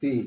3।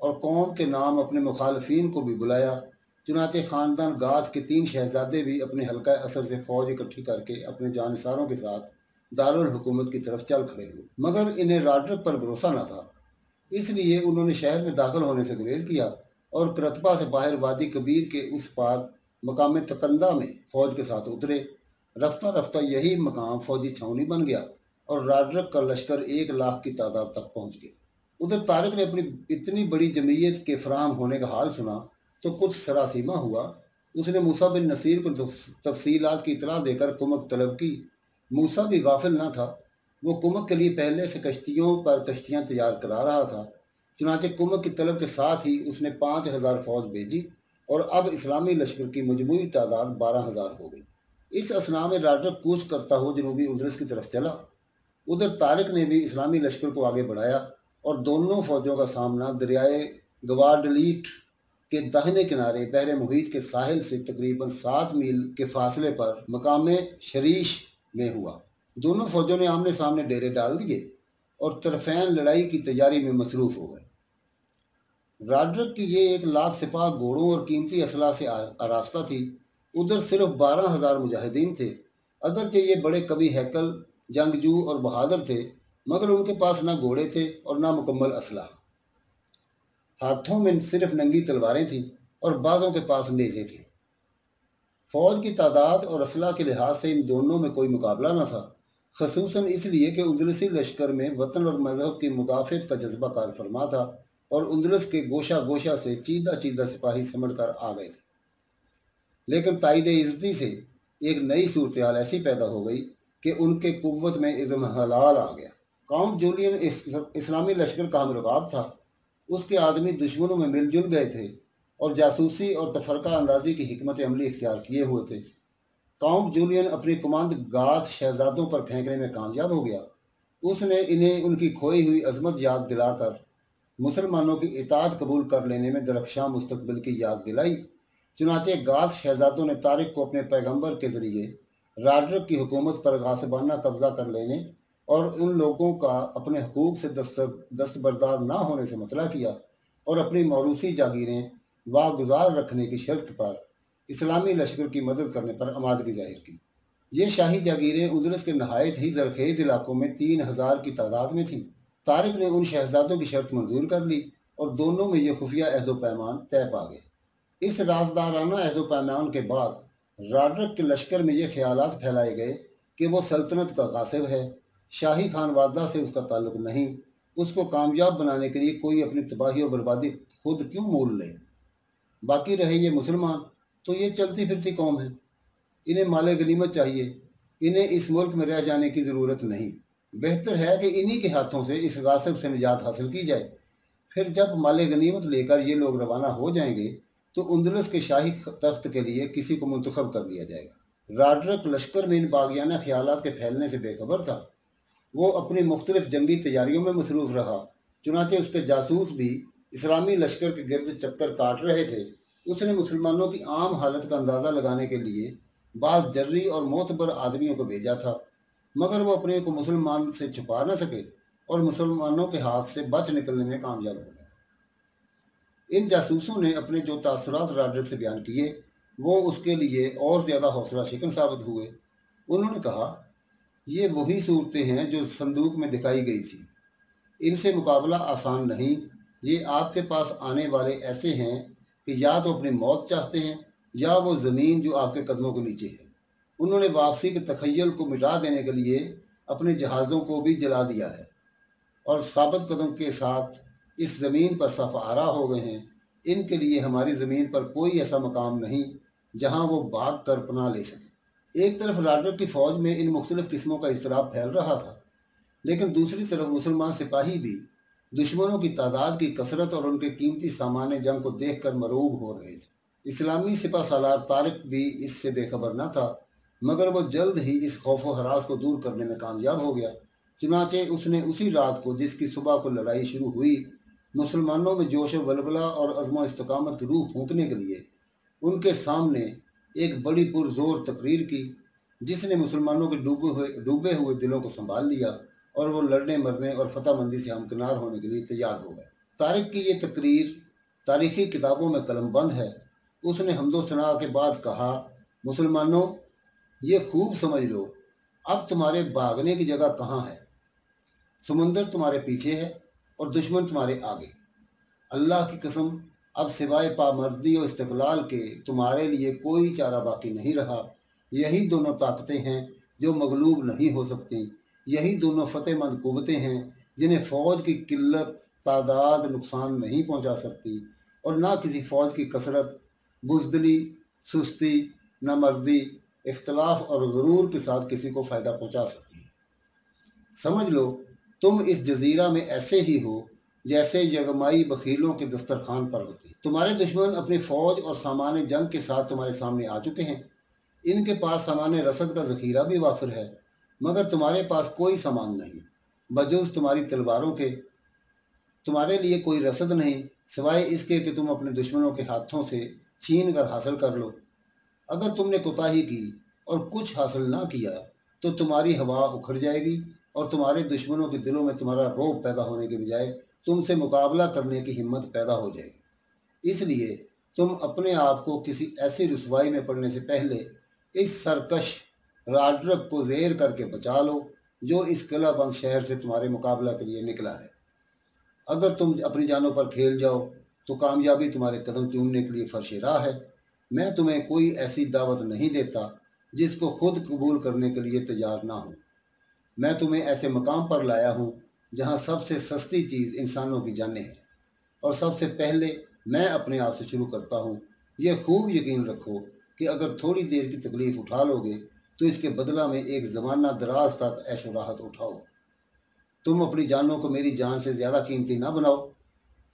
اور قوم کے نام اپنے مخالفین کو بھی بلایا۔ چنانچہ خاندان گاج کے 3 شہزادے بھی اپنے حلقہ اثر سے فوج اکٹھی کر کے اپنے جانثاروں کے ساتھ دارالحکومت کی طرف چل کھڑے ہوئے، مگر انہیں راڈرک پر بھروسہ نہ تھا، اس لیے انہوں نے شہر میں داخل ہونے سے گریز کیا اور کرتبہ سے باہر وادی کبیر کے اس پار مقام تکندہ میں فوج کے ساتھ اترے۔ رفتہ رفتہ یہی مقام فوجی چھاؤنی بن گیا اور راڈرک کا لشکر 1 لاکھ کی تعداد تک پہنچ گیا۔ ادھر طارق نے اپنی اتنی بڑی جمعیت کے فراہم ہونے کا حال سنا تو کچھ سراسیمہ ہوا۔ اس نے موسیٰ بن نصیر کو تفصیلات کی اطلاع دے کر کمک طلب کی۔ موسیٰ بھی غافل نہ تھا، وہ کمک کے لیے پہلے سے کشتیوں پر کشتیاں تیار کرا رہا تھا۔ چنانچہ کمک کی طلب کے ساتھ ہی اس نے 5,000 فوج بھیجی اور اب اسلامی لشکر کی مجموعی تعداد 12,000 ہو گئی۔ اس اثناء میں راڈرک کوچ کرتا ہوا جنوبی اندلس کی طرف چلا۔ ادھر طارق نے بھی اسلامی لشکر کو آگے بڑھایا اور دونوں فوجوں کا سامنا دریائے گواڈلیٹ کے داہنے کنارے بحر محیط کے ساحل سے تقریباً 7 میل کے فاصلے پر مقام شریش میں ہوا۔ دونوں فوجوں نے آمنے سامنے ڈیرے ڈال دیے اور طرفین لڑائی کی تیاری میں مصروف ہو گئے۔ راڈرک کی یہ 1 لاکھ سپاہ گھوڑوں اور قیمتی اسلحہ سے آراستہ تھی، ادھر صرف 12,000 مجاہدین تھے۔ اگرچہ یہ بڑے قوی ہیکل، جنگجو اور بہادر تھے، مگر ان کے پاس نہ گھوڑے تھے اور نہ مکمل اسلحہ۔ ہاتھوں میں صرف ننگی تلواریں تھیں اور بعضوں کے پاس نیزے تھے۔ فوج کی تعداد اور اسلحہ کے لحاظ سے ان دونوں میں کوئی مقابلہ نہ تھا، خصوصاً اس لیے کہ اندلسی لشکر میں وطن اور مذہب کی مدافعت کا جذبہ کار فرما تھا اور اندلس کے گوشہ گوشہ سے چیدہ چیدہ سپاہی سمٹ کر آ گئے تھے۔ لیکن تائید عزتی سے ایک نئی صورتحال ایسی پیدا ہو گئی کہ ان کے قوت میں اضمحلال آ گیا۔ کاؤنٹ جولین اسلامی لشکر کا ہم رکاب تھا، اس کے آدمی دشمنوں میں مل جل گئے تھے اور جاسوسی اور تفرقہ اندازی کی حکمت عملی اختیار کیے ہوئے تھے۔ کاؤنٹ جولین اپنی کمانڈ گاز شہزادوں پر پھینکنے میں کامیاب ہو گیا۔ اس نے انہیں ان کی کھوئی ہوئی عظمت یاد دلا کر مسلمانوں کی اطاعت قبول کر لینے میں درخشاں مستقبل کی یاد دلائی۔ چنانچہ گاز شہزادوں نے طارق کو اپنے پیغمبر کے ذریعے راڈرک کی حکومت پر غاصبانہ قبضہ کر لینے اور ان لوگوں کا اپنے حقوق سے دستبردار نہ ہونے سے مطلع کیا اور اپنی موروثی جاگیریں واگزار رکھنے کی شرط پر اسلامی لشکر کی مدد کرنے پر آمادگی ظاہر کی۔ یہ شاہی جاگیریں اندلس کے نہایت ہی زرخیز علاقوں میں 3,000 کی تعداد میں تھیں۔ طارق نے ان شہزادوں کی شرط منظور کر لی اور دونوں میں یہ خفیہ عہد و پیمان طے پا گئے۔ اس رازدارانہ عہد و پیمان کے بعد راڈرک کے لشکر میں یہ خیالات پھیلائے گئے کہ وہ سلطنت کا غاصب ہے، شاہی خانوادہ سے اس کا تعلق نہیں، اس کو کامیاب بنانے کے لیے کوئی اپنی تباہی و بربادی خود کیوں مول لے۔ باقی رہے یہ مسلمان تو یہ چلتی پھرتی قوم ہے، انہیں مال غنیمت چاہیے، انہیں اس ملک میں رہ جانے کی ضرورت نہیں، بہتر ہے کہ انہی کے ہاتھوں سے اس غاصب سے نجات حاصل کی جائے۔ پھر جب مال غنیمت لے کر یہ لوگ روانہ ہو جائیں گے تو اندلس کے شاہی تخت کے لیے کسی کو منتخب کر لیا جائے گا۔ راڈرک لشکر میں ان باغیانہ خیالات کے پھیلنے سے بے خبر تھا، وہ اپنی مختلف جنگی تیاریوں میں مصروف رہا۔ چنانچہ اس کے جاسوس بھی اسلامی لشکر کے گرد چکر کاٹ رہے تھے۔ اس نے مسلمانوں کی عام حالت کا اندازہ لگانے کے لیے بعض جری اور معتبر آدمیوں کو بھیجا تھا، مگر وہ اپنے کو مسلمان سے چھپا نہ سکے اور مسلمانوں کے ہاتھ سے بچ نکلنے میں کامیاب ہو گئے۔ ان جاسوسوں نے اپنے جو تاثرات راڈرک سے بیان کیے وہ اس کے لیے اور زیادہ حوصلہ شکن ثابت ہوئے۔ انہوں نے کہا، یہ وہی صورتیں ہیں جو صندوق میں دکھائی گئی تھی، ان سے مقابلہ آسان نہیں۔ یہ آپ کے پاس آنے والے ایسے ہیں کہ یا تو اپنی موت چاہتے ہیں یا وہ زمین جو آپ کے قدموں کے نیچے ہے۔ انہوں نے واپسی کے تخیل کو مٹا دینے کے لیے اپنے جہازوں کو بھی جلا دیا ہے اور ثابت قدم کے ساتھ اس زمین پر صف آرا ہو گئے ہیں۔ ان کے لیے ہماری زمین پر کوئی ایسا مقام نہیں جہاں وہ بھاگ کر پناہ لے سکیں۔ ایک طرف راڈرک کی فوج میں ان مختلف قسموں کا اضطراب پھیل رہا تھا، لیکن دوسری طرف مسلمان سپاہی بھی دشمنوں کی تعداد کی کثرت اور ان کے قیمتی سامان جنگ کو دیکھ کر مرعوب ہو رہے تھے۔ اسلامی سپہ سالار طارق بھی اس سے بے خبر نہ تھا، مگر وہ جلد ہی اس خوف و ہراس کو دور کرنے میں کامیاب ہو گیا۔ چنانچہ اس نے اسی رات کو جس کی صبح کو لڑائی شروع ہوئی، مسلمانوں میں جوش و ولولہ اور عزم و استقامت کی روح پھونکنے کے لیے ان کے سامنے ایک بڑی پرزور تقریر کی، جس نے مسلمانوں کے ڈوبے ہوئے دلوں کو سنبھال لیا اور وہ لڑنے مرنے اور فتح مندی سے ہمکنار ہونے کے لیے تیار ہو گئے۔ طارق کی یہ تقریر تاریخی کتابوں میں قلم بند ہے۔ اس نے حمد و ثنا کے بعد کہا، مسلمانوں، یہ خوب سمجھ لو، اب تمہارے بھاگنے کی جگہ کہاں ہے؟ سمندر تمہارے پیچھے ہے اور دشمن تمہارے آگے۔ اللہ کی قسم، اب سوائے پامردی و استقلال کے تمہارے لیے کوئی چارہ باقی نہیں رہا۔ یہی دونوں طاقتیں ہیں جو مغلوب نہیں ہو سکتی، یہی دونوں فتح مند قوتیں ہیں جنہیں فوج کی قلت تعداد نقصان نہیں پہنچا سکتی، اور نہ کسی فوج کی کثرت بزدلی، سستی، نامردی، اختلاف اور غرور کے ساتھ کسی کو فائدہ پہنچا سکتی ہے۔ سمجھ لو، تم اس جزیرہ میں ایسے ہی ہو جیسے یغمائی بخیلوں کے دسترخوان پر ہوتی۔ تمہارے دشمن اپنی فوج اور سامان جنگ کے ساتھ تمہارے سامنے آ چکے ہیں۔ ان کے پاس سامان رسد کا ذخیرہ بھی وافر ہے، مگر تمہارے پاس کوئی سامان نہیں بجز تمہاری تلواروں کے۔ تمہارے لیے کوئی رسد نہیں سوائے اس کے کہ تم اپنے دشمنوں کے ہاتھوں سے چھین کر حاصل کر لو۔ اگر تم نے کوتاہی کی اور کچھ حاصل نہ کیا تو تمہاری ہوا اکھڑ جائے گی، اور تمہارے دشمنوں کے دلوں میں تمہارا رعب پیدا ہونے کے بجائے تم سے مقابلہ کرنے کی ہمت پیدا ہو جائے گی۔ اس لیے تم اپنے آپ کو کسی ایسی رسوائی میں پڑنے سے پہلے اس سرکش راڈرک کو زیر کر کے بچا لو جو اس قلعہ بند شہر سے تمہارے مقابلہ کے لیے نکلا ہے۔ اگر تم اپنی جانوں پر کھیل جاؤ تو کامیابی تمہارے قدم چومنے کے لیے فرش راہ ہے۔ میں تمہیں کوئی ایسی دعوت نہیں دیتا جس کو خود قبول کرنے کے لیے تیار نہ ہو۔ میں تمہیں ایسے مقام پر لایا ہوں جہاں سب سے سستی چیز انسانوں کی جانیں ہیں، اور سب سے پہلے میں اپنے آپ سے شروع کرتا ہوں۔ یہ خوب یقین رکھو کہ اگر تھوڑی دیر کی تکلیف اٹھا لو گے تو اس کے بدلہ میں ایک زمانہ دراز تک عیش و راحت اٹھاؤ۔ تم اپنی جانوں کو میری جان سے زیادہ قیمتی نہ بناؤ۔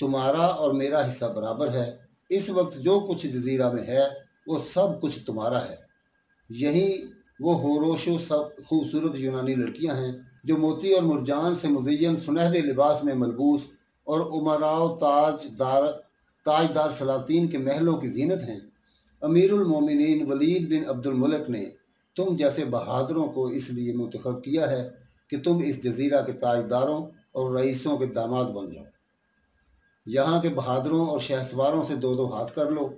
تمہارا اور میرا حصہ برابر ہے۔ اس وقت جو کچھ جزیرہ میں ہے وہ سب کچھ تمہارا ہے۔ یہی وہ ہوروش و سب خوبصورت یونانی لڑکیاں ہیں جو موتی اور مرجان سے مزین سنہرے لباس میں ملبوس اور امراء و تاجدار سلاطین کے محلوں کی زینت ہیں۔ امیر المومنین ولید بن عبد الملک نے تم جیسے بہادروں کو اس لیے منتخب کیا ہے کہ تم اس جزیرہ کے تاجداروں اور رئیسوں کے داماد بن جاؤ۔ یہاں کے بہادروں اور شہسواروں سے دو دو ہاتھ کر لو۔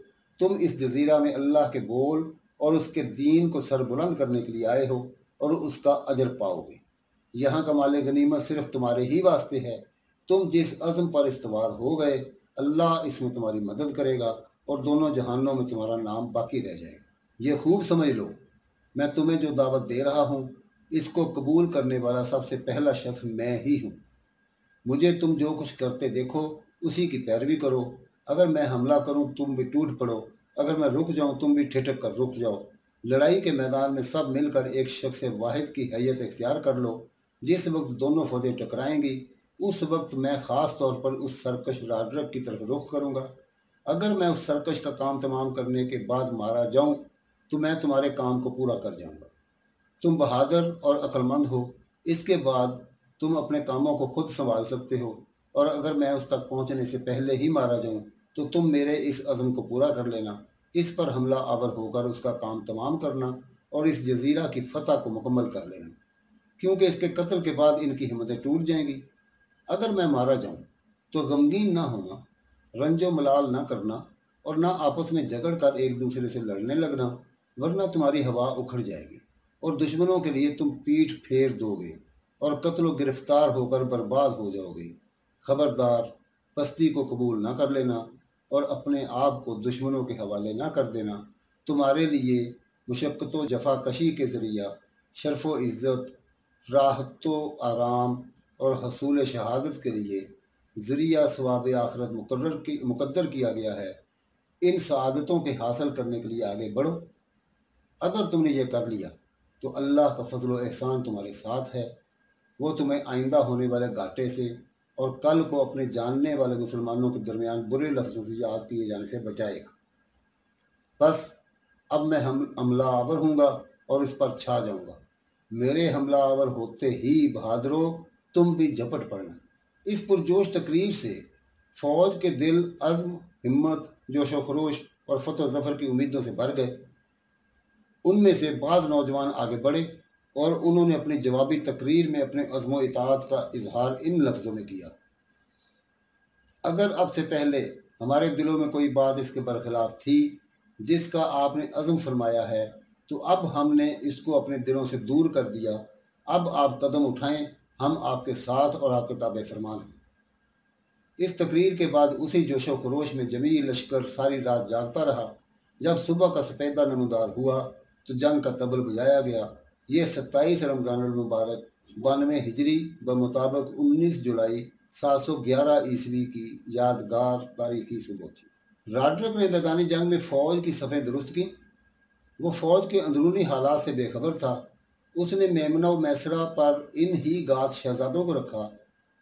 تم اس جزیرہ میں اللہ کے بول اور اس کے دین کو سر بلند کرنے کے لیے آئے ہو اور اس کا اجر پاؤ گے۔ یہاں کا مال غنیمت صرف تمہارے ہی واسطے ہے۔ تم جس عزم پر استوار ہو گئے، اللہ اس میں تمہاری مدد کرے گا اور دونوں جہانوں میں تمہارا نام باقی رہ جائے گا۔ یہ خوب سمجھ لو، میں تمہیں جو دعوت دے رہا ہوں اس کو قبول کرنے والا سب سے پہلا شخص میں ہی ہوں۔ مجھے تم جو کچھ کرتے دیکھو اسی کی پیروی کرو۔ اگر میں حملہ کروں تم بھی ٹوٹ پڑو، اگر میں رک جاؤں تم بھی ٹھٹک کر رک جاؤ۔ لڑائی کے میدان میں سب مل کر ایک شخص واحد کی حیثیت اختیار کر لو۔ جس وقت دونوں فوجیں ٹکرائیں گی اس وقت میں خاص طور پر اس سرکش راڈرک کی طرف رخ کروں گا۔ اگر میں اس سرکش کا کام تمام کرنے کے بعد مارا جاؤں تو میں تمہارے کام کو پورا کر جاؤں گا۔ تم بہادر اور عقل مند ہو، اس کے بعد تم اپنے کاموں کو خود سنبھال سکتے ہو، اور اگر میں اس تک پہنچنے سے پہلے ہی مارا جاؤں تو تم میرے اس عزم کو پورا کر لینا، اس پر حملہ آور ہو کر اس کا کام تمام کرنا اور اس جزیرہ کی فتح کو مکمل کر لینا، کیونکہ اس کے قتل کے بعد ان کی ہمتیں ٹوٹ جائیں گی۔ اگر میں مارا جاؤں تو غمگین نہ ہونا، رنج و ملال نہ کرنا اور نہ آپس میں جھگڑ کر ایک دوسرے سے لڑنے لگنا، ورنہ تمہاری ہوا اکھڑ جائے گی اور دشمنوں کے لیے تم پیٹھ پھیر دو گے اور قتل و گرفتار ہو کر برباد ہو جاؤ گے۔ خبردار، پستی کو قبول نہ کر لینا اور اپنے آپ کو دشمنوں کے حوالے نہ کر دینا۔ تمہارے لیے مشقت و جفا کشی کے ذریعہ شرف و عزت، راحت و آرام اور حصول شہادت کے لیے ذریعہ ثواب آخرت مقدر کیا گیا ہے۔ ان سعادتوں کے حاصل کرنے کے لیے آگے بڑھو۔ اگر تم نے یہ کر لیا تو اللہ کا فضل و احسان تمہارے ساتھ ہے۔ وہ تمہیں آئندہ ہونے والے گھاٹے سے اور کل کو اپنے جاننے والے مسلمانوں کے درمیان برے لفظوں سے یاد کیے جانے سے بچائے گا۔ بس اب میں حملہ آور ہوں گا اور اس پر چھا جاؤں گا۔ میرے حملہ آور ہوتے ہی بہادروں تم بھی جھپٹ پڑنا۔ اس پرجوش تقریر سے فوج کے دل عزم، ہمت، جوش و خروش اور فتح و ظفر کی امیدوں سے بھر گئے۔ ان میں سے بعض نوجوان آگے بڑھے اور انہوں نے اپنی جوابی تقریر میں اپنے عزم و اطاعت کا اظہار ان لفظوں میں کیا: اگر اب سے پہلے ہمارے دلوں میں کوئی بات اس کے برخلاف تھی جس کا آپ نے عزم فرمایا ہے، تو اب ہم نے اس کو اپنے دلوں سے دور کر دیا۔ اب آپ قدم اٹھائیں، ہم آپ کے ساتھ اور آپ کے تابع فرمان ہیں۔ اس تقریر کے بعد اسی جوش و خروش میں جمیع لشکر ساری رات جاگتا رہا۔ جب صبح کا سپیدہ نمودار ہوا تو جنگ کا طبل بجایا گیا۔ یہ 27 رمضان المبارک 92 ہجری بمطابق 19 جولائی 711 عیسوی کی یادگار تاریخی صبح تھی۔ راڈرک نے میدانی جنگ میں فوج کی صفیں درست کی۔ وہ فوج کے اندرونی حالات سے بے خبر تھا۔ اس نے میمنہ و میسرہ پر ان ہی گات شہزادوں کو رکھا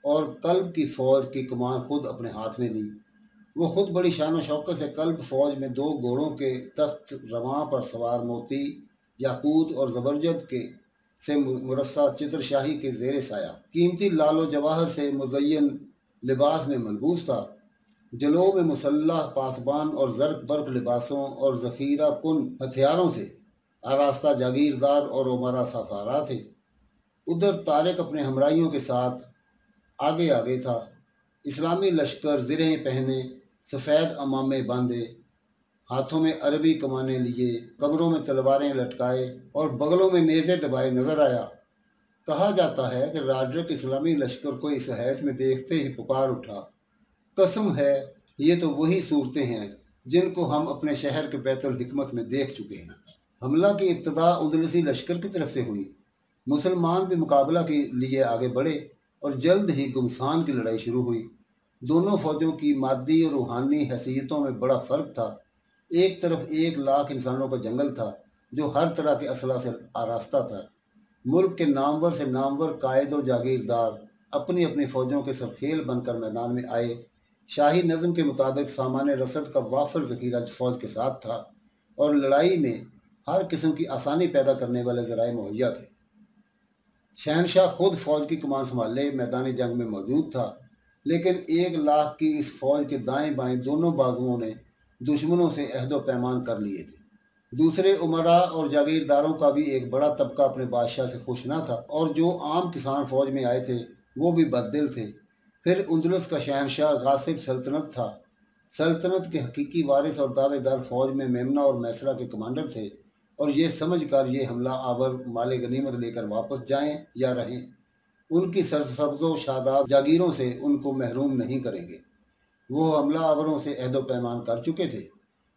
اور کلب کی فوج کی کمان خود اپنے ہاتھ میں لی۔ وہ خود بڑی شان و شوکت سے کلب فوج میں 2 گھوڑوں کے تخت رواں پر سوار موتی، یاقوت اور زبرجد کے سے مرصع چتر شاہی کے زیر سایہ قیمتی لال و جواہر سے مزین لباس میں ملبوس تھا۔ جلو میں مسلح پاسبان اور زرق برق لباسوں اور ذخیرہ کن ہتھیاروں سے آراستہ جاگیردار اور امرا سفارا تھے۔ ادھر طارق اپنے ہمراہیوں کے ساتھ آگے آگے تھا۔ اسلامی لشکر زرہیں پہنے، سفید عمامے باندھے، ہاتھوں میں عربی کمانیں لیے، کمروں میں تلواریں لٹکائے اور بغلوں میں نیزے دبائے نظر آیا۔ کہا جاتا ہے کہ راڈرک اسلامی لشکر کو اس حیث میں دیکھتے ہی پکار اٹھا، قسم ہے یہ تو وہی صورتیں ہیں جن کو ہم اپنے شہر کے بیت الحکمت میں دیکھ چکے ہیں۔ حملہ کی ابتدا اندلسی لشکر کی طرف سے ہوئی۔ مسلمان بھی مقابلہ کے لیے آگے بڑھے اور جلد ہی گمسان کی لڑائی شروع ہوئی۔ دونوں فوجوں کی مادی اور روحانی حیثیتوں میں بڑا فرق تھا۔ ایک طرف 1,00,000 انسانوں کا جنگل تھا جو ہر طرح کے اسلحہ سے آراستہ تھا۔ ملک کے نامور سے نامور قائد و جاگیردار اپنی اپنی فوجوں کے سرخیل بن کر میدان میں آئے۔ شاہی نظم کے مطابق سامان رسد کا وافر ذخیرہ فوج کے ساتھ تھا اور لڑائی میں ہر قسم کی آسانی پیدا کرنے والے ذرائع مہیا تھے۔ شہنشاہ خود فوج کی کمان سنبھالے میدانی جنگ میں موجود تھا، لیکن 1,00,000 کی اس فوج کے دائیں بائیں دونوں بازوؤں نے دشمنوں سے عہد و پیمان کر لیے تھے۔ دوسرے امراء اور جاگیرداروں کا بھی ایک بڑا طبقہ اپنے بادشاہ سے خوش نہ تھا، اور جو عام کسان فوج میں آئے تھے وہ بھی بددل تھے۔ پھر اندلس کا شہنشاہ غاصب سلطنت تھا۔ سلطنت کے حقیقی وارث اور دعوے دار فوج میں میمنہ اور میسرہ کے کمانڈر تھے، اور یہ سمجھ کر یہ حملہ آور مال غنیمت لے کر واپس جائیں یا رہیں، ان کی سرسبز و شاداب جاگیروں سے ان کو محروم نہیں کریں گے۔ وہ حملہ آوروں سے عہد و پیمان کر چکے تھے،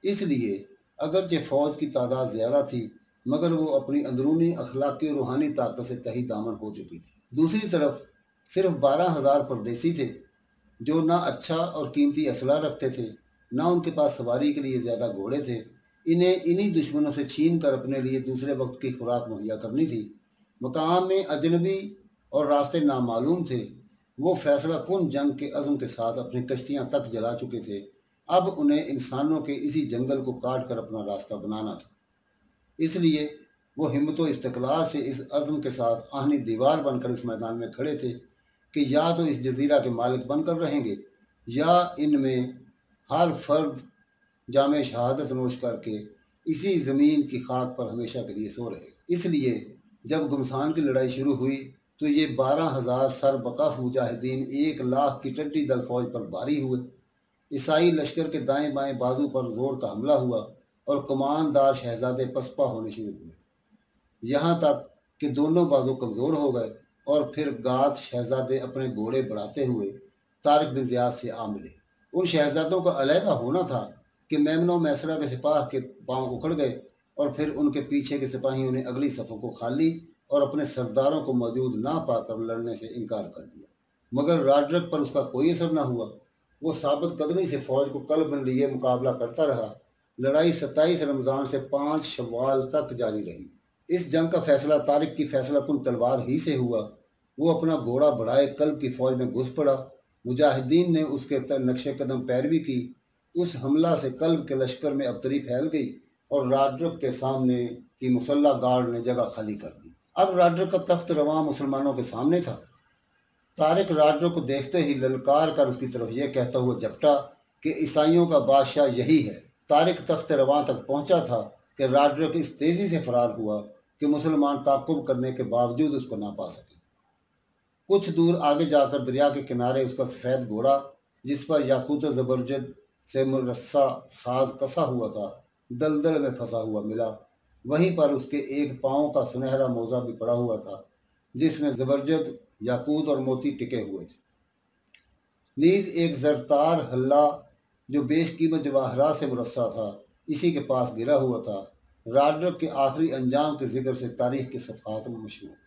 اس لیے اگرچہ فوج کی تعداد زیادہ تھی مگر وہ اپنی اندرونی اخلاقی و روحانی طاقت سے تہی دامن ہو چکی تھی۔ دوسری طرف صرف 12,000 پردیسی تھے جو نہ اچھا اور قیمتی اسلحہ رکھتے تھے، نہ ان کے پاس سواری کے لیے زیادہ گھوڑے تھے۔ انہیں انہی دشمنوں سے چھین کر اپنے لیے دوسرے وقت کی خوراک مہیا کرنی تھی۔ مقام میں اجنبی اور راستے نامعلوم تھے۔ وہ فیصلہ کن جنگ کے عزم کے ساتھ اپنی کشتیاں تک جلا چکے تھے۔ اب انہیں انسانوں کے اسی جنگل کو کاٹ کر اپنا راستہ بنانا تھا۔ اس لیے وہ ہمت و استقلال سے اس عزم کے ساتھ آہنی دیوار بن کر اس میدان میں کھڑے تھے کہ یا تو اس جزیرہ کے مالک بن کر رہیں گے یا ان میں ہر فرد جام شہادت نوش کر کے اسی زمین کی خاک پر ہمیشہ کے لیے سو رہے۔ اس لیے جب گمسان کی لڑائی شروع ہوئی تو یہ 12,000 سر بکف مجاہدین 1,00,000 کی ٹڈی دل فوج پر بھاری ہوئے۔ عیسائی لشکر کے دائیں بائیں بازو پر زور کا حملہ ہوا اور کماندار شہزادے پسپا ہونے شروع ہوئے، یہاں تک کہ دونوں بازو کمزور ہو گئے، اور پھر گات شہزادے اپنے گھوڑے بڑھاتے ہوئے طارق بن زیاد سے آ ملے۔ ان شہزادوں کا علیحدہ ہونا تھا کہ میمنہ و میسرہ کے سپاہ کے پاؤں اکھڑ گئے، اور پھر ان کے پیچھے کے سپاہیوں نے اگلی صفوں کو خالی اور اپنے سرداروں کو موجود نہ پا کر لڑنے سے انکار کر دیا۔ مگر راڈرک پر اس کا کوئی اثر نہ ہوا۔ وہ ثابت قدمی سے فوج کو قلب میں لیے مقابلہ کرتا رہا۔ لڑائی 27 رمضان سے 5 شوال تک جاری رہی۔ اس جنگ کا فیصلہ طارق کی فیصلہ کن تلوار ہی سے ہوا۔ وہ اپنا گھوڑا بڑھائے کلب کی فوج میں گھس پڑا۔ مجاہدین نے اس کے نقش قدم پیروی کی۔ اس حملہ سے کلب کے لشکر میں ابتری پھیل گئی اور راڈرک کے سامنے کی مسلح گارڈ نے جگہ خالی کر دی۔ اب راڈرک کا تخت رواں مسلمانوں کے سامنے تھا۔ طارق راڈرک کو دیکھتے ہی للکار کر اس کی طرف یہ کہتا ہوا جھپٹا کہ عیسائیوں کا بادشاہ یہی ہے۔ طارق تخت رواں تک پہنچا تھا کہ راڈرک اس تیزی سے فرار ہوا کہ مسلمان تعقب کرنے کے باوجود اس کو نہ پا سکے۔ کچھ دور آگے جا کر دریا کے کنارے اس کا سفید گھوڑا جس پر یاقوت و زبرجد سے مرصع ساز کسا ہوا تھا دلدل میں پھنسا ہوا ملا۔ وہیں پر اس کے ایک پاؤں کا سنہرا موزہ بھی پڑا ہوا تھا جس میں زبرجد، یاقوت اور موتی ٹکے ہوئے تھے۔ نیز ایک زرتار حلہ جو بیش قیمت جواہرات سے مرصع تھا اسی کے پاس گرا ہوا تھا۔ راڈرک کے آخری انجام کے ذکر سے تاریخ کے صفحات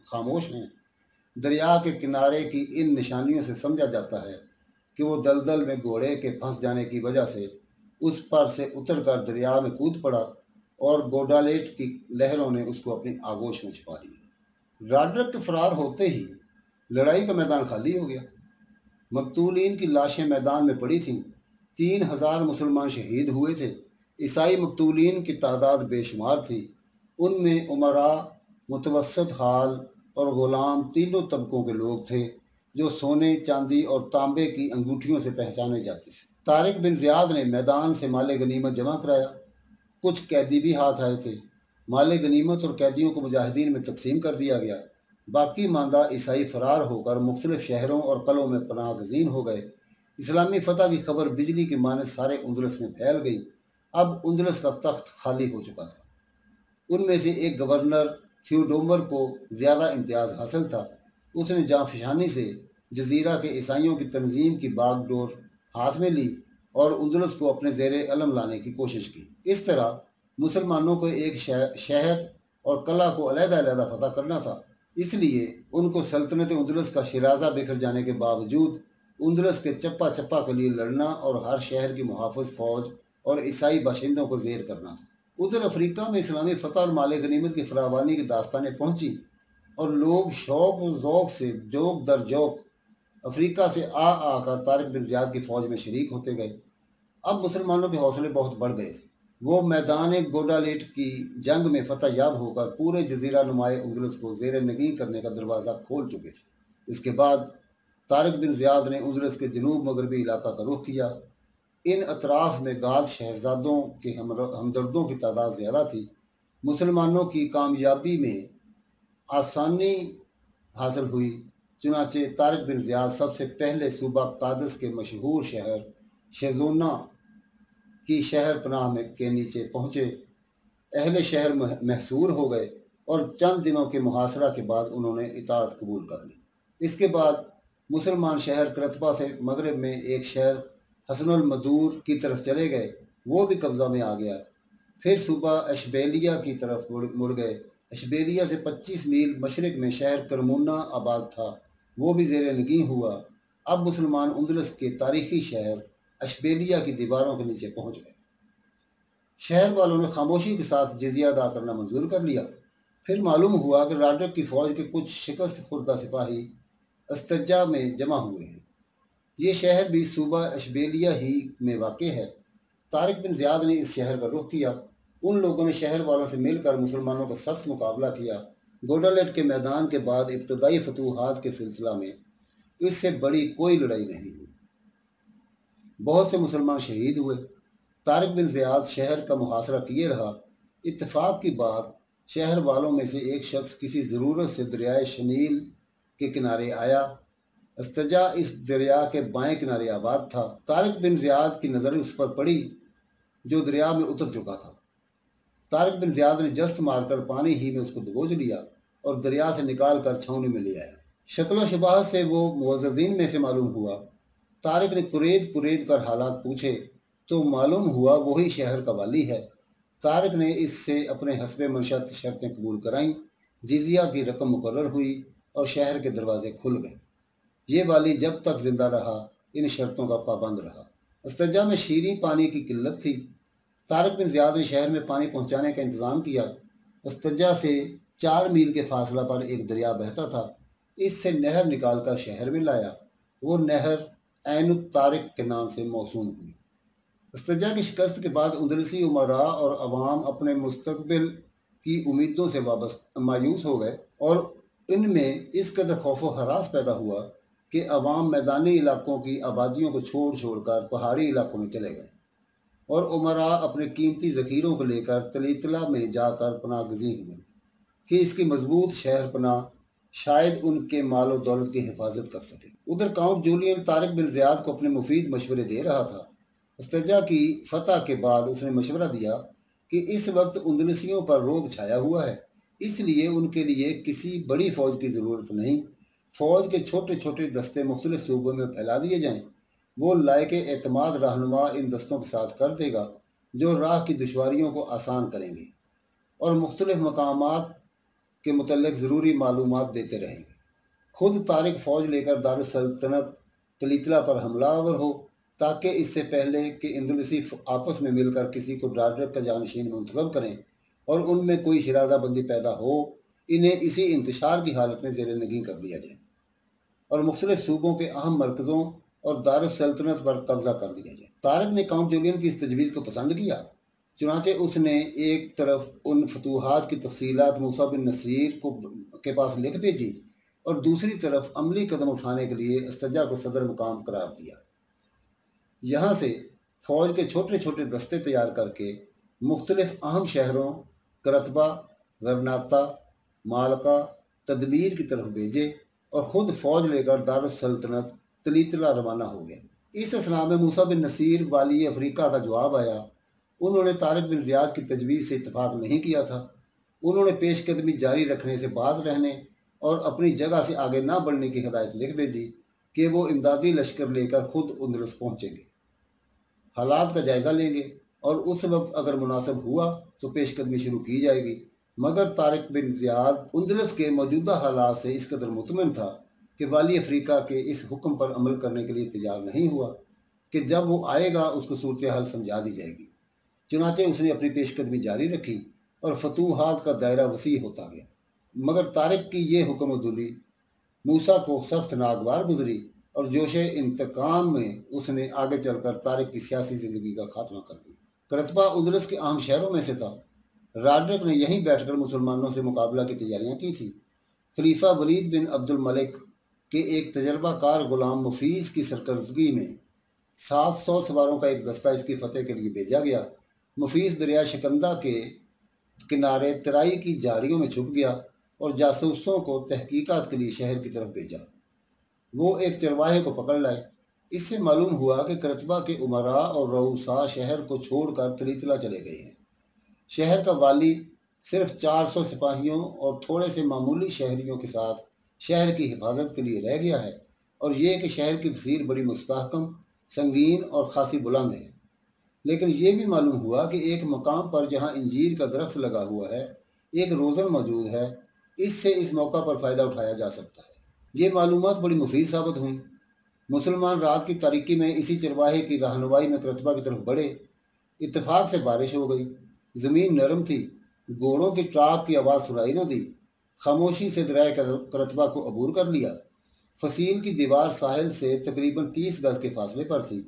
خاموش ہیں۔ دریا کے کنارے کی ان نشانیوں سے سمجھا جاتا ہے کہ وہ دلدل میں گھوڑے کے پھنس جانے کی وجہ سے اس پر سے اتر کر دریا میں کود پڑا اور گوڈالیٹ کی لہروں نے اس کو اپنی آغوش میں چھپا لیا۔ راڈرک کے فرار ہوتے ہی لڑائی کا میدان خالی ہو گیا۔ مقتولین کی لاشیں میدان میں پڑی تھیں۔ 3000 مسلمان شہید ہوئے تھے۔ عیسائی مقتولین کی تعداد بے شمار تھی۔ ان میں امراء، متوسط حال اور غلام تینوں طبقوں کے لوگ تھے جو سونے، چاندی اور تانبے کی انگوٹھیوں سے پہچانے جاتے تھے۔ طارق بن زیاد نے میدان سے مال غنیمت جمع کرایا۔ کچھ قیدی بھی ہاتھ آئے تھے۔ مال غنیمت اور قیدیوں کو مجاہدین میں تقسیم کر دیا گیا۔ باقی ماندہ عیسائی فرار ہو کر مختلف شہروں اور قلعوں میں پناہ گزین ہو گئے۔ اسلامی فتح کی خبر بجلی کی مانند سارے اندلس میں پھیل گئی۔ اب اندلس کا تخت خالی ہو چکا تھا۔ ان میں سے ایک گورنر تھیوڈومر کو زیادہ امتیاز حاصل تھا۔ اس نے جاں فشانی سے جزیرہ کے عیسائیوں کی تنظیم کی باغ ڈور ہاتھ میں لی اور اندلس کو اپنے زیر علم لانے کی کوشش کی۔ اس طرح مسلمانوں کو ایک شہر اور قلعہ کو علیحدہ علیحدہ فتح کرنا تھا۔ اس لیے ان کو سلطنت اندلس کا شیرازہ بکھر جانے کے باوجود اندلس کے چپا چپا کے لیے لڑنا اور ہر شہر کی محافظ فوج اور عیسائی باشندوں کو زیر کرنا تھا۔ ادھر افریقہ میں اسلامی فتح اور مال غنیمت کی فراوانی کی داستانیں پہنچی اور لوگ شوق و ذوق سے جوک در جوک افریقہ سے آ کر طارق بن زیاد کی فوج میں شریک ہوتے گئے۔ اب مسلمانوں کے حوصلے بہت بڑھ گئے تھے۔ وہ میدان گوڈالیٹ کی جنگ میں فتح یاب ہو کر پورے جزیرہ نمائے اندلس کو زیر نگین کرنے کا دروازہ کھول چکے تھے۔ اس کے بعد طارق بن زیاد نے اندلس کے جنوب مغربی علاقہ کا رخ کیا۔ ان اطراف میں گاد شہزادوں کے ہمدردوں کی تعداد زیادہ تھی۔ مسلمانوں کی کامیابی میں آسانی حاصل ہوئی، چنانچہ طارق بن زیاد سب سے پہلے صوبہ قادس کے مشہور شہر شیزونا کی شہر پناہ کے نیچے پہنچے۔ اہل شہر محصور ہو گئے اور چند دنوں کے محاصرہ کے بعد انہوں نے اطاعت قبول کر لی۔ اس کے بعد مسلمان شہر کرتبہ سے مغرب میں ایک شہر حسن المدور کی طرف چلے گئے، وہ بھی قبضہ میں آ گیا۔ پھر صوبہ اشبیلیہ کی طرف مڑ گئے۔ اشبیلیہ سے 25 میل مشرق میں شہر کرمونا آباد تھا، وہ بھی زیر نگین ہوا۔ اب مسلمان اندلس کے تاریخی شہر اشبیلیہ کی دیواروں کے نیچے پہنچ گئے۔ شہر والوں نے خاموشی کے ساتھ جزیہ ادا کرنا منظور کر لیا۔ پھر معلوم ہوا کہ راڈرک کی فوج کے کچھ شکست خوردہ سپاہی استجا میں جمع ہوئے ہیں۔ یہ شہر بھی صوبہ اشبیلیہ ہی میں واقع ہے۔ طارق بن زیاد نے اس شہر کا رخ کیا۔ ان لوگوں نے شہر والوں سے مل کر مسلمانوں کا سخت مقابلہ کیا۔ گوڈالیٹ کے میدان کے بعد ابتدائی فتوحات کے سلسلہ میں اس سے بڑی کوئی لڑائی نہیں ہوئی۔ بہت سے مسلمان شہید ہوئے۔ طارق بن زیاد شہر کا محاصرہ کیے رہا۔ اتفاق کی بات، شہر والوں میں سے ایک شخص کسی ضرورت سے دریائے شنیل کے کنارے آیا۔ استجا اس دریا کے بائیں کنارے آباد تھا۔ طارق بن زیاد کی نظر اس پر پڑی جو دریا میں اتر چکا تھا۔ طارق بن زیاد نے جست مار کر پانی ہی میں اس کو دبوچ لیا اور دریا سے نکال کر چھاؤنی میں لے آیا۔ شکل و شباہت سے وہ معززین میں سے معلوم ہوا۔ طارق نے کرید کر حالات پوچھے تو معلوم ہوا وہی شہر کا والی ہے۔ طارق نے اس سے اپنے حسب منشت شرطیں قبول کرائیں۔ جزیہ کی رقم مقرر ہوئی اور شہر کے دروازے کھل گئے۔ یہ والی جب تک زندہ رہا ان شرطوں کا پابند رہا۔ استجا میں شیریں پانی کی قلت تھی۔ طارق بن زیاد نے شہر میں پانی پہنچانے کا انتظام کیا۔ استجا سے 4 میل کے فاصلہ پر ایک دریا بہتا تھا، اس سے نہر نکال کر شہر میں لایا۔ وہ نہر عین الطارق کے نام سے موسوم ہوئی۔ استجا کی شکست کے بعد اندلسی امراء اور عوام اپنے مستقبل کی امیدوں سے مایوس ہو گئے اور ان میں اس قدر خوف و ہراس پیدا ہوا کہ عوام میدانی علاقوں کی آبادیوں کو چھوڑ کر پہاڑی علاقوں میں چلے گئے اور امراء اپنے قیمتی ذخیروں کو لے کر تلیتلا میں جا کر پناہ گزین ہوئے کہ اس کی مضبوط شہر پناہ شاید ان کے مال و دولت کی حفاظت کر سکے۔ ادھر کاؤنٹ جولین طارق بن زیاد کو اپنے مفید مشورے دے رہا تھا۔ استرجا کی فتح کے بعد اس نے مشورہ دیا کہ اس وقت اندلسیوں پر رعب چھایا ہوا ہے، اس لیے ان کے لیے کسی بڑی فوج کی ضرورت نہیں، فوج کے چھوٹے چھوٹے دستے مختلف صوبوں میں پھیلا دیے جائیں۔ وہ لائق اعتماد رہنما ان دستوں کے ساتھ کر دے گا جو راہ کی دشواریوں کو آسان کریں گے اور مختلف مقامات کے متعلق ضروری معلومات دیتے رہیں گے۔ خود طارق فوج لے کر دارالسلطنت تلیتلا پر حملہ آور ہو تاکہ اس سے پہلے کہ اندلسی آپس میں مل کر کسی کو ڈارڈرک کا جانشین منتخب کریں اور ان میں کوئی شرازہ بندی پیدا ہو، انہیں اسی انتشار کی حالت میں زیر نگین کر لیا جائے اور مختلف صوبوں کے اہم مرکزوں اور دارالسلطنت پر قبضہ کر لیا جائے۔ طارق نے کاؤنٹ جولین کی اس تجویز کو پسند کیا، چنانچہ اس نے ایک طرف ان فتوحات کی تفصیلات موسیٰ بن نصیر کے پاس لکھ بھیجی اور دوسری طرف عملی قدم اٹھانے کے لیے استرجا کو صدر مقام قرار دیا۔ یہاں سے فوج کے چھوٹے چھوٹے دستے تیار کر کے مختلف اہم شہروں کرتبہ، غرناطہ، مالکا، تدبیر کی طرف بھیجے اور خود فوج لے کر دارالسلطنت تلیتلا روانہ ہو گئے۔ اس اثناء میں موسیٰ بن نصیر والی افریقہ کا جواب آیا۔ انہوں نے طارق بن زیاد کی تجویز سے اتفاق نہیں کیا تھا۔ انہوں نے پیش قدمی جاری رکھنے سے باز رہنے اور اپنی جگہ سے آگے نہ بڑھنے کی ہدایت لکھ بھیجی کہ وہ امدادی لشکر لے کر خود اندلس پہنچیں گے، حالات کا جائزہ لیں گے اور اس وقت اگر مناسب ہوا تو پیش قدمی شروع کی جائے گی۔ مگر طارق بن زیاد اندلس کے موجودہ حالات سے اس قدر مطمئن تھا کہ والی افریقہ کے اس حکم پر عمل کرنے کے لیے تیار نہیں ہوا کہ جب وہ آئے گا اس کو صورتحال سمجھا دی جائے گی۔ چنانچہ اس نے اپنی پیش قدمی جاری رکھی اور فتوحات کا دائرہ وسیع ہوتا گیا۔ مگر طارق کی یہ حکم عدولی موسیٰ کو سخت ناگوار گزری اور جوش انتقام میں اس نے آگے چل کر طارق کی سیاسی زندگی کا خاتمہ کر دیا۔ کرتبہ اندلس کے اہم شہروں میں سے تھا۔ راڈرک نے یہیں بیٹھ کر مسلمانوں سے مقابلہ کی تیاریاں کی تھیں۔ خلیفہ ولید بن عبد الملک کے ایک تجربہ کار غلام مفیز کی سرکردگی میں 700 سواروں کا ایک دستہ اس کی فتح کے لیے بھیجا گیا۔ مفیز دریا شکندہ کے کنارے ترائی کی جھاڑیوں میں چھپ گیا اور جاسوسوں کو تحقیقات کے لیے شہر کی طرف بھیجا۔ وہ ایک چرواہے کو پکڑ لائے۔ اس سے معلوم ہوا کہ کرتبہ کے امراء اور رؤساء شہر کو چھوڑ کر تلیتلا چلے گئے ہیں۔ شہر کا والی صرف 400 سپاہیوں اور تھوڑے سے معمولی شہریوں کے ساتھ شہر کی حفاظت کے لیے رہ گیا ہے، اور یہ کہ شہر کی فصیل بڑی مستحکم، سنگین اور خاصی بلند ہے۔ لیکن یہ بھی معلوم ہوا کہ ایک مقام پر جہاں انجیر کا درخت لگا ہوا ہے ایک روزن موجود ہے، اس سے اس موقع پر فائدہ اٹھایا جا سکتا ہے۔ یہ معلومات بڑی مفید ثابت ہوئیں۔ مسلمان رات کی تاریکی میں اسی چرواہے کی رہنمائی میں کرتبہ کی طرف بڑھے۔ اتفاق سے بارش ہو گئی، زمین نرم تھی، گھوڑوں کی ٹراپ کی آواز سنائی نہ دی۔ خاموشی سے دریائے کرتبہ کو عبور کر لیا۔ فصیل کی دیوار ساحل سے تقریباً 30 گز کے فاصلے پر تھی۔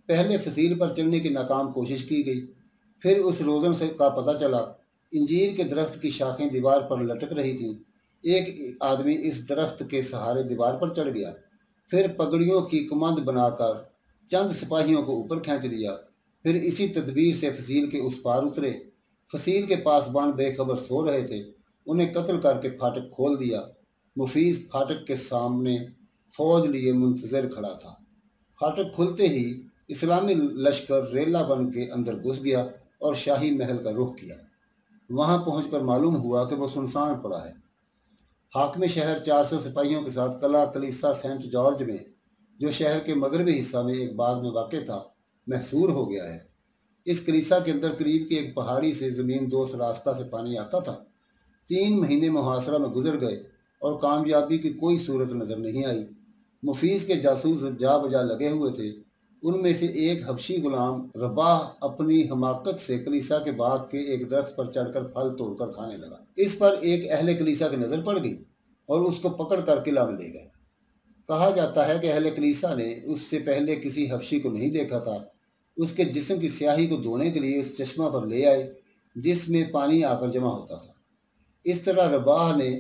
پہلے فصیل پر چڑھنے کی ناکام کوشش کی گئی، پھر اس روزن سے کا پتہ چلا۔ انجیر کے درخت کی شاخیں دیوار پر لٹک رہی تھیں۔ ایک آدمی اس درخت کے سہارے دیوار پر چڑھ گیا، پھر پگڑیوں کی کمند بنا کر چند سپاہیوں کو اوپر کھینچ لیا، پھر اسی تدبیر سے فصیل کے اس پار اترے۔ فصیل کے پاسبان بے خبر سو رہے تھے، انہیں قتل کر کے پھاٹک کھول دیا۔ مفیز پھاٹک کے سامنے فوج لیے منتظر کھڑا تھا۔ پھاٹک کھلتے ہی اسلامی لشکر ریلا بن کے اندر گھس گیا اور شاہی محل کا رخ کیا۔ وہاں پہنچ کر معلوم ہوا کہ وہ سنسان پڑا ہے۔ حاکم شہر 400 سپاہیوں کے ساتھ قلعہ کلیسا سینٹ جارج میں، جو شہر کے مغربی حصہ میں ایک باغ میں واقع تھا، محصور ہو گیا ہے۔ اس کلیسا کے اندر قریب کی ایک پہاڑی سے زمین دوست راستہ سے پانی آتا تھا۔ 3 مہینے محاصرہ میں گزر گئے اور کامیابی کی کوئی صورت نظر نہیں آئی۔ مفیز کے جاسوس جا بجا لگے ہوئے تھے۔ ان میں سے ایک حبشی غلام رباح اپنی حماقت سے کلیسا کے باغ کے ایک درخت پر چڑھ کر پھل توڑ کر کھانے لگا۔ اس پر ایک اہل کلیسا کی نظر پڑ گئی اور اس کو پکڑ کر قلعہ میں لے گئے۔ کہا جاتا ہے کہ اہل کلیسا نے اس سے پہلے کسی حبشی کو نہیں دیکھا تھا۔ اس کے جسم کی سیاہی کو دھونے کے لیے اس چشمہ پر لے آئے جس میں پانی آ کر جمع ہوتا تھا۔ اس طرح رباح نے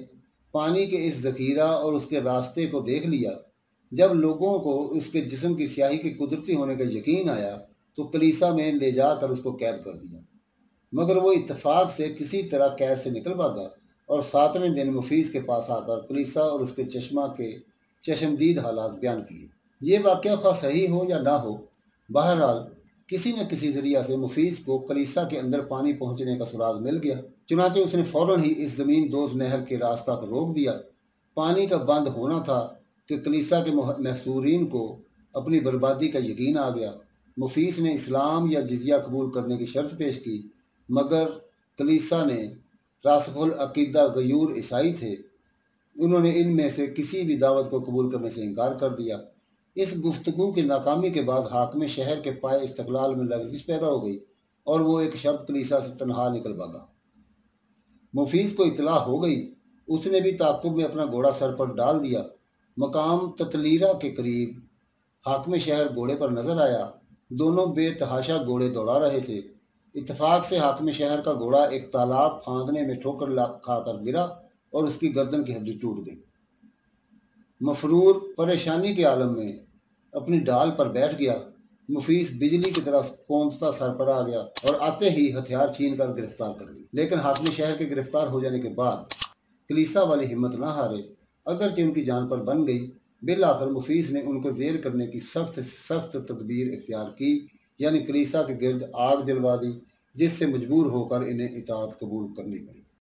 پانی کے اس ذخیرہ اور اس کے راستے کو دیکھ لیا۔ جب لوگوں کو اس کے جسم کی سیاہی کے قدرتی ہونے کا یقین آیا تو کلیسا میں لے جا کر اس کو قید کر دیا، مگر وہ اتفاق سے کسی طرح قید سے نکل بھاگا اور 7ویں دن مفیس کے پاس آ کر کلیسا اور اس کے چشمہ کے چشمدید حالات بیان کیے۔ یہ واقعہ خواہ صحیح ہو یا نہ ہو، بہرحال کسی نہ کسی ذریعہ سے مفیس کو کلیسا کے اندر پانی پہنچنے کا سراغ مل گیا، چنانچہ اس نے فوراً ہی اس زمین دوز نہر کے راستہ کو روک دیا۔ پانی کا بند ہونا تھا کہ کلیسا کے محصورین کو اپنی بربادی کا یقین آ گیا۔ مفیس نے اسلام یا جزیہ قبول کرنے کی شرط پیش کی، مگر کلیسا نے راسخ العقیدہ غیور عیسائی تھے، انہوں نے ان میں سے کسی بھی دعوت کو قبول کرنے سے انکار کر دیا۔ اس گفتگو کی ناکامی کے بعد حاکم شہر کے پائے استقلال میں لغزش پیدا ہو گئی اور وہ ایک شب کلیسا سے تنہا نکل بھاگا۔ مفیس کو اطلاع ہو گئی، اس نے بھی تعاقب میں اپنا گھوڑا سر پر ڈال دیا۔ مقام تتلیرا کے قریب حاکم شہر گھوڑے پر نظر آیا، دونوں بے تحاشا گھوڑے دوڑا رہے تھے۔ اتفاق سے حاکم شہر کا گھوڑا ایک تالاب پھاندنے میں ٹھوکر کھا کر گرا اور اس کی گردن کی ہڈی ٹوٹ گئی۔ مفرور پریشانی کے عالم میں اپنی ڈال پر بیٹھ گیا۔ مفیس بجلی کی طرح کونستا سر پر آ گیا اور آتے ہی ہتھیار چھین کر گرفتار کر لیا۔ لیکن حاکم شہر کے گرفتار ہو جانے کے بعد کلیسا والی ہمت نہ ہارے، اگرچہ ان کی جان پر بن گئی۔ بالآخر مفیس نے ان کو زیر کرنے کی سخت سے سخت تدبیر اختیار کی، یعنی کلیسا کے گرد آگ جلوا دی، جس سے مجبور ہو کر انہیں اطاعت قبول کرنی پڑی۔